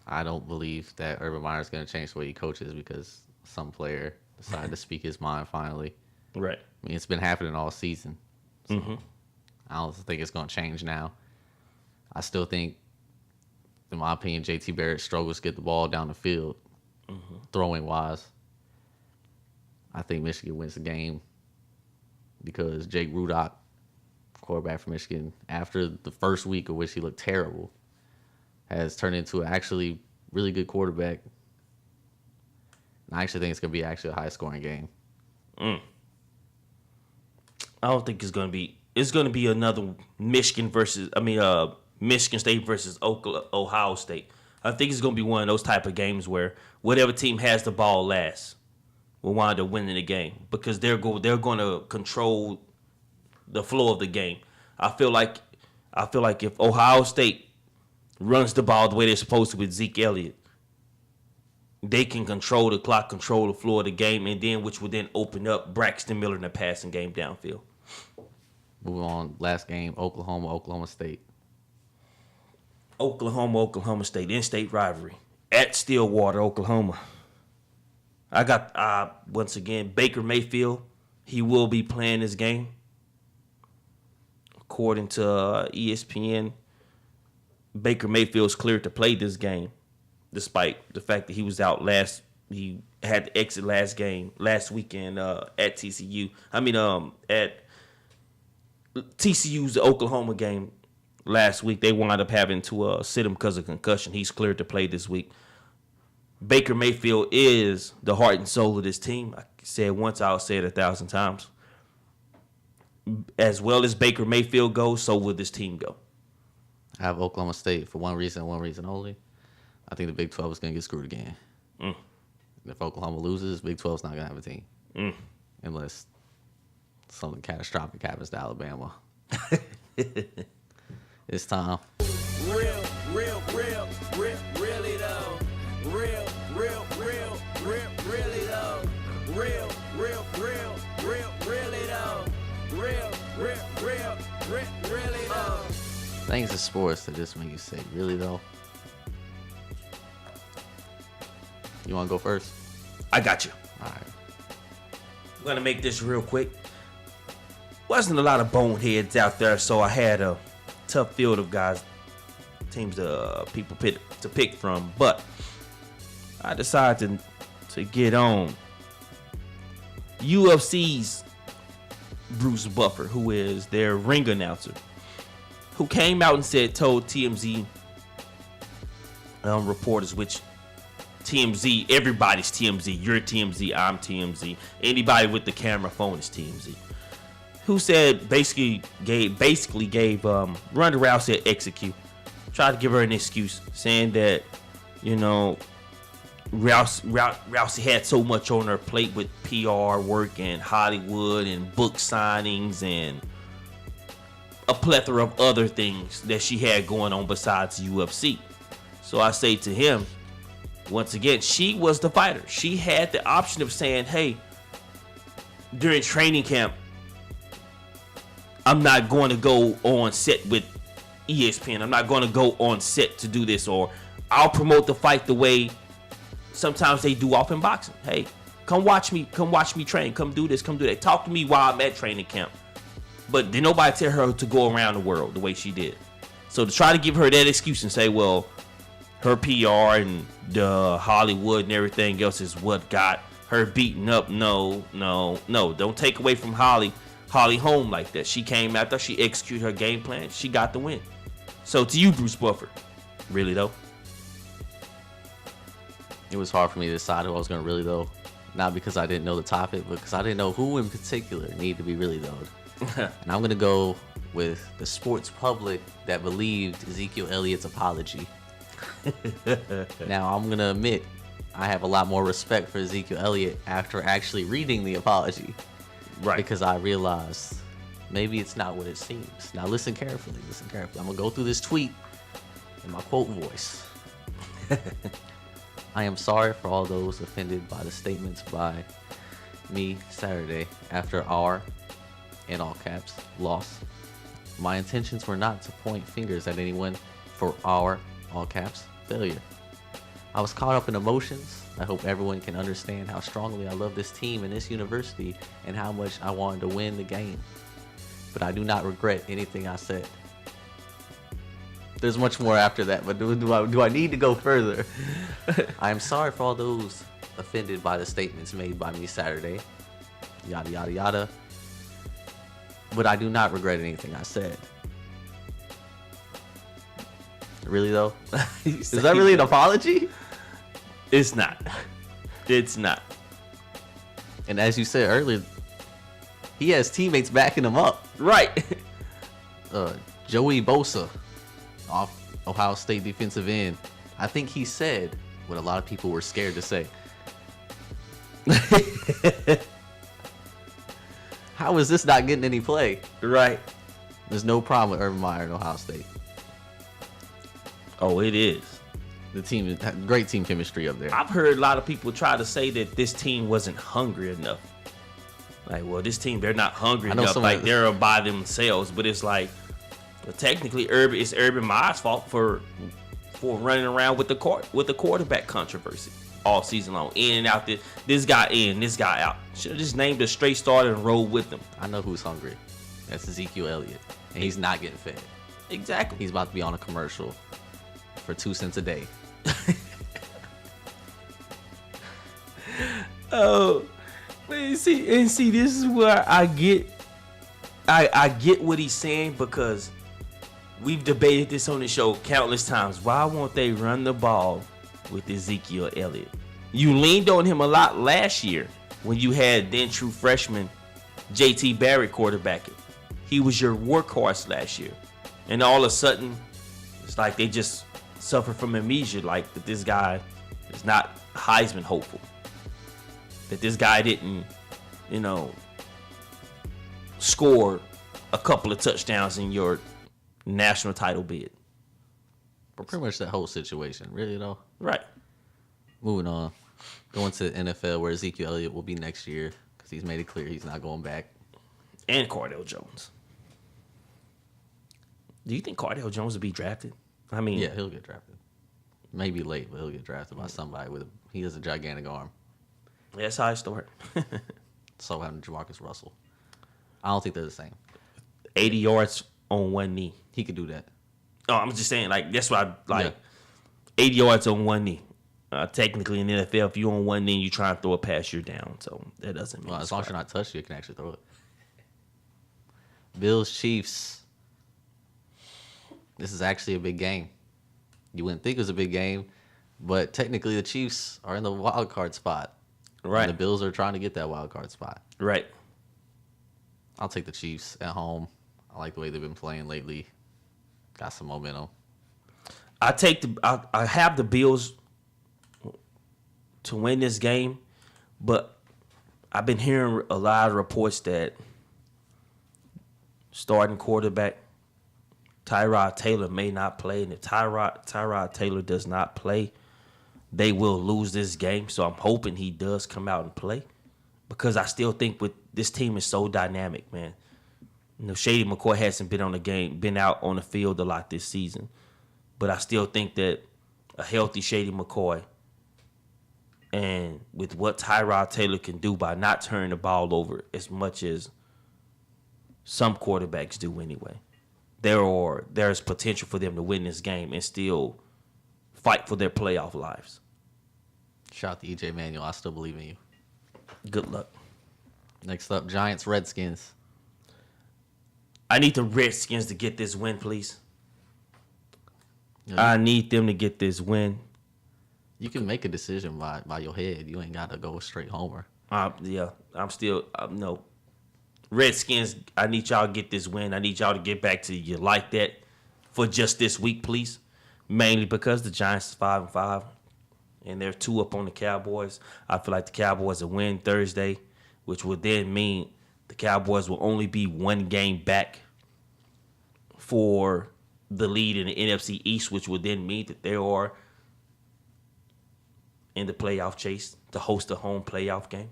I don't believe that Urban Meyer is going to change the way he coaches because some player decided to speak his mind finally. Right. I mean, it's been happening all season. So I don't think it's going to change now. I still think, in my opinion, JT Barrett struggles to get the ball down the field, throwing wise. I think Michigan wins the game because Jake Rudock, quarterback for Michigan, after the first week of which he looked terrible, has turned into an actually really good quarterback. And I actually think it's going to be a high-scoring game. I don't think it's going to be. It's going to be another Michigan State versus Ohio State. I think it's going to be one of those type of games where whatever team has the ball last will wind up winning the game because they're going to control the flow of the game. I feel like if Ohio State runs the ball the way they're supposed to with Zeke Elliott, they can control the clock, control the flow of the game, and then which would then open up Braxton Miller in the passing game downfield. Moving on, last game, Oklahoma State. Oklahoma State, in-state rivalry at Stillwater, Oklahoma. I got, once again, Baker Mayfield he will be playing this game. According to ESPN, Baker Mayfield's cleared to play this game, despite the fact that he was out last. He had to exit last weekend at TCU. At TCU's Oklahoma game last week, they wound up having to sit him because of concussion. He's cleared to play this week. Baker Mayfield is the heart and soul of this team. I said once, I'll say it 1,000 times. As well as Baker Mayfield goes, so will this team go. I have Oklahoma State for one reason only. I think the Big 12 is going to get screwed again. If Oklahoma loses, Big 12 is not going to have a team. Unless something catastrophic happens to Alabama. It's time. Really though. Really though. Really though. Really though. Things in sports that just make you say, really though? You want to go first? I got you. All right. I'm going to make this real quick. Wasn't a lot of boneheads out there, so I had a tough field of guys, teams people to pick from. But I decided to get on UFC's Bruce Buffer, who is their ring announcer, who came out and told TMZ reporters, which TMZ, everybody's TMZ, you're TMZ, I'm TMZ, anybody with the camera phone is TMZ, who said basically gave Ronda Rousey an execute, tried to give her an excuse, saying that, you know, Rousey had so much on her plate with PR work and Hollywood and book signings and a plethora of other things that she had going on besides UFC. So I say to him, once again, she was the fighter. She had the option of saying, hey, during training camp, I'm not going to go on set with ESPN. I'm not going to go on set to do this, or I'll promote the fight the way sometimes they do off in boxing. Hey, come watch me train. Come do this, come do that. Talk to me while I'm at training camp. But did nobody tell her to go around the world the way she did? So to try to give her that excuse and say, well, her PR and the Hollywood and everything else is what got her beaten up. No. Don't take away from Holly Holm like that. She came after, she executed her game plan. She got the win. So to you, Bruce Buffer, really though? It was hard for me to decide who I was going to really though. Not because I didn't know the topic, but because I didn't know who in particular needed to be really though. And I'm going to go with the sports public that believed Ezekiel Elliott's apology. Now, I'm going to admit, I have a lot more respect for Ezekiel Elliott after actually reading the apology. Right. Because I realized maybe it's not what it seems. Now, listen carefully. I'm going to go through this tweet in my quote voice. I am sorry for all those offended by the statements by me Saturday after our, in all caps, loss. My intentions were not to point fingers at anyone for our, all caps, failure. I was caught up in emotions. I hope everyone can understand how strongly I love this team and this university and how much I wanted to win the game. But I do not regret anything I said. There's much more after that, but do I need to go further? I am sorry for all those offended by the statements made by me Saturday. Yada, yada, yada. But I do not regret anything I said. Really though? Is that really an apology? It's not. It's not. And as you said earlier, he has teammates backing him up. Right. Joey Bosa, off Ohio State defensive end. I think he said what a lot of people were scared to say. How is this not getting any play? Right. There's no problem with Urban Meyer at Ohio State. Oh, it is. The team, great team chemistry up there. I've heard a lot of people try to say that this team wasn't hungry enough. Like, well, this team, they're not hungry enough. Like, they're by themselves. But it's like, well, technically, it's Urban Meyer's fault for running around with the quarterback controversy. all season long. In and out, this guy in, this guy out. Should have just named a straight starter and rolled with him. I know who's hungry. That's Ezekiel Elliott. And he's not getting fed. Exactly. He's about to be on a commercial for 2 cents a day. Oh, man, see, this is where I get what he's saying, because we've debated this on the show countless times. Why won't they run the ball with Ezekiel Elliott? You leaned on him a lot last year when you had then true freshman JT Barrett quarterbacking. He was your workhorse last year. And all of a sudden, it's like they just suffer from amnesia, like that this guy is not Heisman hopeful. That this guy didn't, score a couple of touchdowns in your national title bid. But pretty much that whole situation, really though. Right. Moving on. Going to the NFL where Ezekiel Elliott will be next year because he's made it clear he's not going back. And Cardale Jones. Do you think Cardale Jones will be drafted? I mean, Yeah, he'll get drafted. Maybe late, but he'll get drafted by somebody he has a gigantic arm. that's how I start. So having Jamarcus Russell. I don't think they're the same. 80 yards on one knee. He could do that. Oh, I'm just saying, like, that's what I like. Yeah. 80 yards on one knee. Technically in the NFL, if you're on one knee, you try and throw a pass, you're down. So that doesn't mean Well, as long as you're not touched, you can actually throw it. Bills Chiefs. This is actually a big game. You wouldn't think it was a big game, but technically the Chiefs are in the wild card spot. Right. And the Bills are trying to get that wild card spot. Right. I'll take the Chiefs at home. I like the way they've been playing lately. Got some momentum. I have the Bills to win this game, but I've been hearing a lot of reports that starting quarterback Tyrod Taylor may not play, and if Tyrod Taylor does not play, they will lose this game. So I'm hoping he does come out and play, because I still think with this team is so dynamic, man. Shady McCoy hasn't been out on the field a lot this season, but I still think that a healthy Shady McCoy, and with what Tyrod Taylor can do by not turning the ball over as much as some quarterbacks do anyway, there's potential for them to win this game and still fight for their playoff lives. Shout out to EJ Manuel. I still believe in you. Good luck. Next up, Giants Redskins. I need the Redskins to get this win, please. You know, I need them to get this win. you can make a decision by your head. You ain't got to go straight homer. Yeah, I'm still no. Redskins, I need y'all to get this win. I need y'all to get back to you like that for just this week, please. Mainly because the Giants is 5-5, and they're 2 up on the Cowboys. I feel like the Cowboys will win Thursday, which would then mean the Cowboys will only be 1 game back for the lead in the NFC East, which would then mean that they are in the playoff chase to host a home playoff game.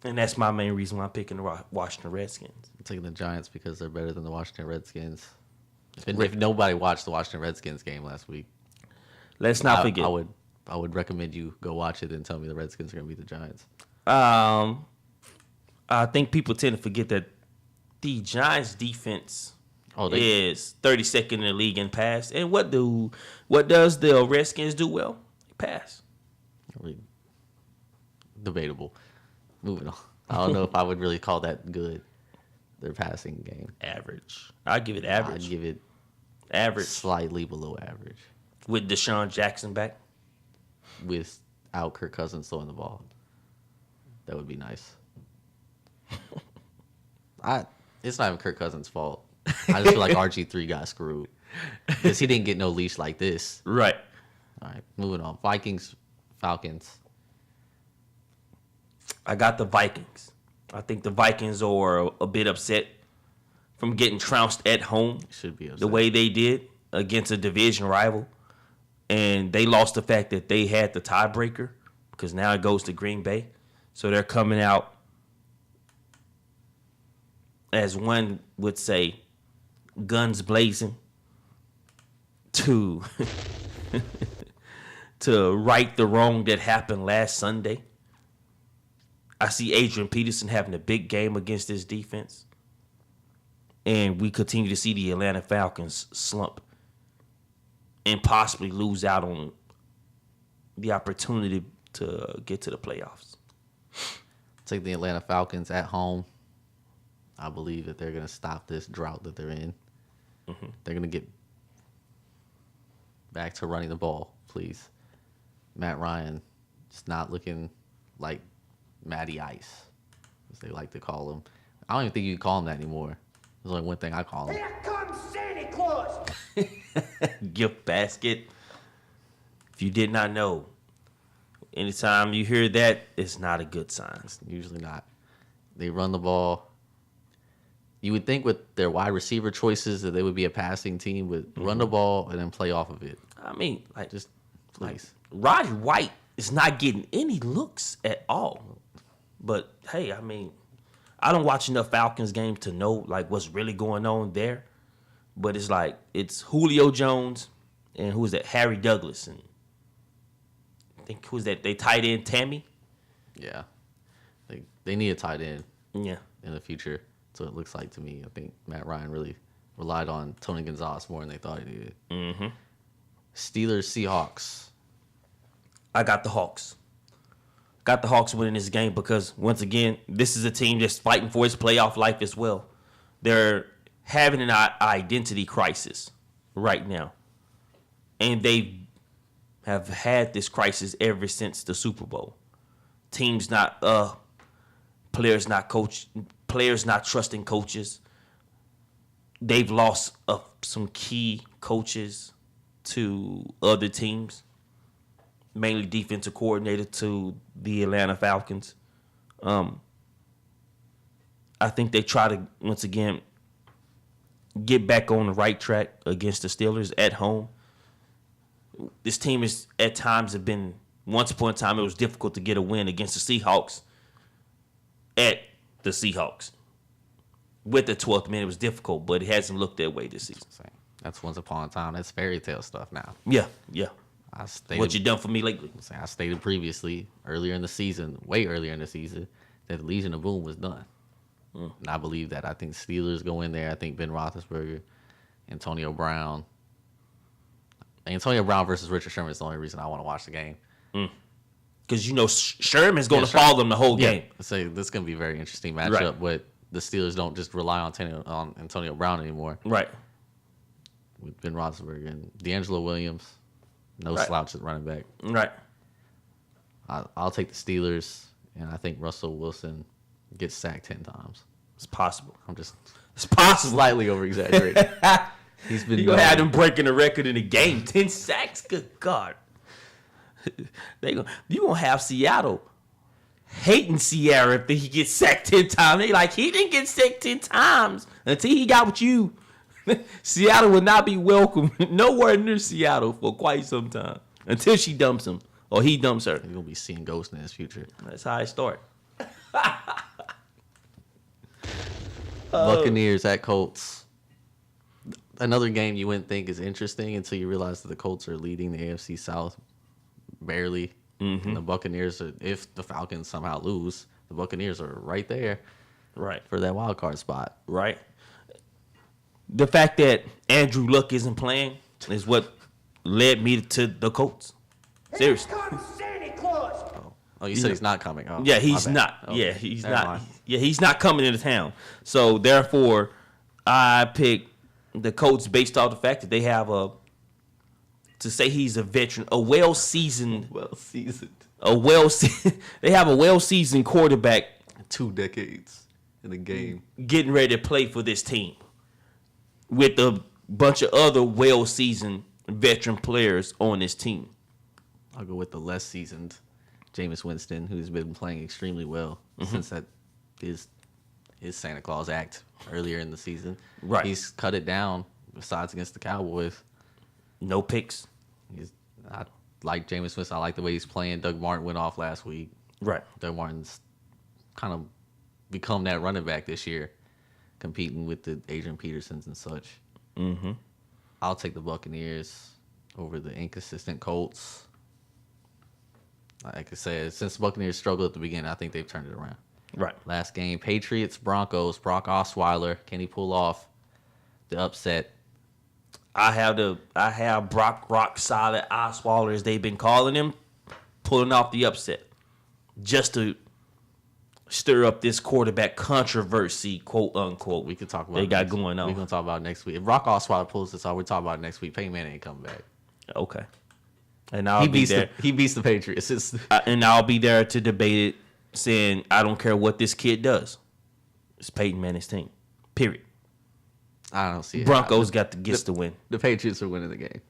And that's my main reason why I'm picking the Washington Redskins. I'm taking the Giants because they're better than the Washington Redskins. If nobody watched the Washington Redskins game last week, Let's not forget. I would recommend you go watch it and tell me the Redskins are going to beat the Giants. I think people tend to forget that the Giants defense is 32nd in the league in pass. And what does the Redskins do well? They pass. Debatable. Moving on. I don't know if I would really call that good. Their passing game. Average. I'd give it average. I'd give it average. Slightly below average. With Deshaun Jackson back? Without Kirk Cousins throwing the ball. That would be nice. It's not even Kirk Cousins' fault. I just feel like RG3 got screwed. Because he didn't get no leash like this. Right. All right, moving on. Vikings, Falcons. I got the Vikings. I think the Vikings are a bit upset from getting trounced at home. Should be upset. The way they did against a division rival. And they lost the fact that they had the tiebreaker, because now it goes to Green Bay. So they're coming out, as one would say, guns blazing to to right the wrong that happened last Sunday. I see Adrian Peterson having a big game against this defense. And we continue to see the Atlanta Falcons slump and possibly lose out on the opportunity to get to the playoffs. Take the Atlanta Falcons at home. I believe that they're going to stop this drought that they're in. They're going to get back to running the ball, please. Matt Ryan is not looking like Matty Ice, as they like to call him. I don't even think you can call him that anymore. There's only one thing I call him. Here comes Santa Claus. Gift basket. If you did not know, anytime you hear that, it's not a good sign. It's usually not. They run the ball. You would think with their wide receiver choices that they would be a passing team, but run the ball and then play off of it. I mean, like, Just please. Roddy White is not getting any looks at all. But hey, I mean, I don't watch enough Falcons games to know like what's really going on there. But it's like it's Julio Jones and who's that? Harry Douglas and I think who's that? They tight end Tammy. Yeah. They need a tight end Yeah. in the future. So it looks like to me. I think Matt Ryan really relied on Tony Gonzalez more than they thought he did. Mm-hmm. Steelers, Seahawks. I got the Hawks. Got the Hawks winning this game because, once again, this is a team that's fighting for its playoff life as well. They're having an identity crisis right now. And they have had this crisis ever since the Super Bowl. Teams not, players not trusting coaches. They've lost some key coaches to other teams. Mainly defensive coordinator to the Atlanta Falcons. I think they try to, once again, get back on the right track against the Steelers at home. This team is, at times, have been, once upon a time, it was difficult to get a win against the Seahawks at the Seahawks. With the 12th man, it was difficult, but it hasn't looked that way this season. That's once upon a time. That's fairy tale stuff now. Yeah, yeah. What you done for me lately? I stated previously, way earlier in the season, that the Legion of Boom was done. And I believe that. I think Steelers go in there. I think Ben Roethlisberger, Antonio Brown versus Richard Sherman is the only reason I want to watch the game. Because you know Sherman's going to follow them the whole game. So this is going to be a very interesting matchup. But the Steelers don't just rely on Antonio Brown anymore. Right. With Ben Roethlisberger and D'Angelo Williams, no slouch at running back. Right. I'll take the Steelers, and I think Russell Wilson gets sacked 10 times. It's possible. It's possible. Slightly over-exaggerating. He's been. You gonna have them breaking the record in the game? 10 sacks. Good God. You gonna have Seattle hating Sierra if he gets sacked 10 times. They like he didn't get sacked 10 times until he got with you. Seattle will not be welcome nowhere near Seattle for quite some time until she dumps him or he dumps her. You're gonna be seeing ghosts in his future. That's how I start. Buccaneers at Colts. Another game you wouldn't think is interesting until you realize that the Colts are leading the AFC South barely. And the Buccaneers, if the Falcons somehow lose, the Buccaneers are right there, Right. for that wild card spot. Right. The fact that Andrew Luck isn't playing is what led me to the Colts. Seriously. Here comes Santa Claus. Oh, you said he's not coming. Oh, Yeah, my he's bad. not. Okay. Yeah, he's Never not. mind. Yeah, he's not coming into town. So therefore, I picked the Colts based off the fact that they have to say he's a veteran, a well-seasoned, they have a well-seasoned quarterback 2 decades in the game. getting ready to play for this team with a bunch of other well-seasoned veteran players on this team. I'll go with the less seasoned Jameis Winston, who's been playing extremely well since that his Santa Claus act earlier in the season. Right. He's cut it down. Besides against the Cowboys, No picks. I like Jameis Winston. I like the way he's playing. Doug Martin went off last week. Right. Doug Martin's kind of become that running back this year, competing with the Adrian Petersons and such. Mm-hmm. I'll take the Buccaneers over the inconsistent Colts. Like I said, since Buccaneers struggled at the beginning, I think they've turned it around. Right. Last game, Patriots, Broncos, Brock Osweiler. Can he pull off the upset? I have Brock Rock Solid Osweiler, as they've been calling him, pulling off the upset. Just to stir up this quarterback controversy, quote unquote. We could talk about they it got next- going on. We're gonna talk about it next week. If Brock Osweiler pulls this off, we're talking about it next week. Peyton Manning ain't coming back. Okay. And I'll be there. He beats the Patriots. And I'll be there to debate it, saying I don't care what this kid does. It's Peyton Manning's team. Period. I don't see it. Broncos got the gets to win. The Patriots are winning the game.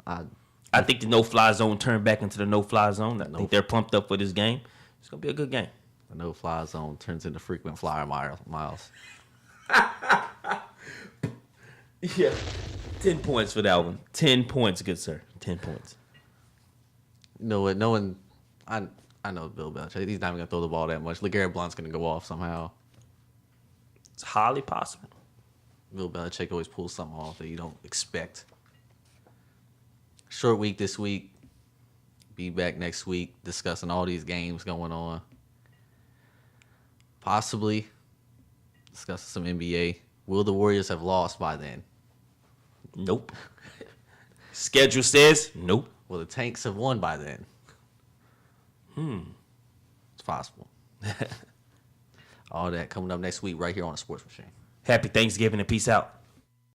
I think the no-fly zone turned back into the no-fly zone. I think they're pumped up for this game. It's gonna be a good game. The no-fly zone turns into frequent flyer miles. Yeah. 10 points for that one. 10 points, good sir. 10 points. You know what? I know Bill Belichick. He's not even gonna throw the ball that much. LeGarrette Blount's gonna go off somehow. It's highly possible. Bill Belichick always pulls something off that you don't expect. Short week this week. Be back next week discussing all these games going on. Possibly discussing some NBA. Will the Warriors have lost by then? Nope. Schedule says nope. Will the Tanks have won by then? It's possible. All that coming up next week right here on the Sports Machine. Happy Thanksgiving and peace out.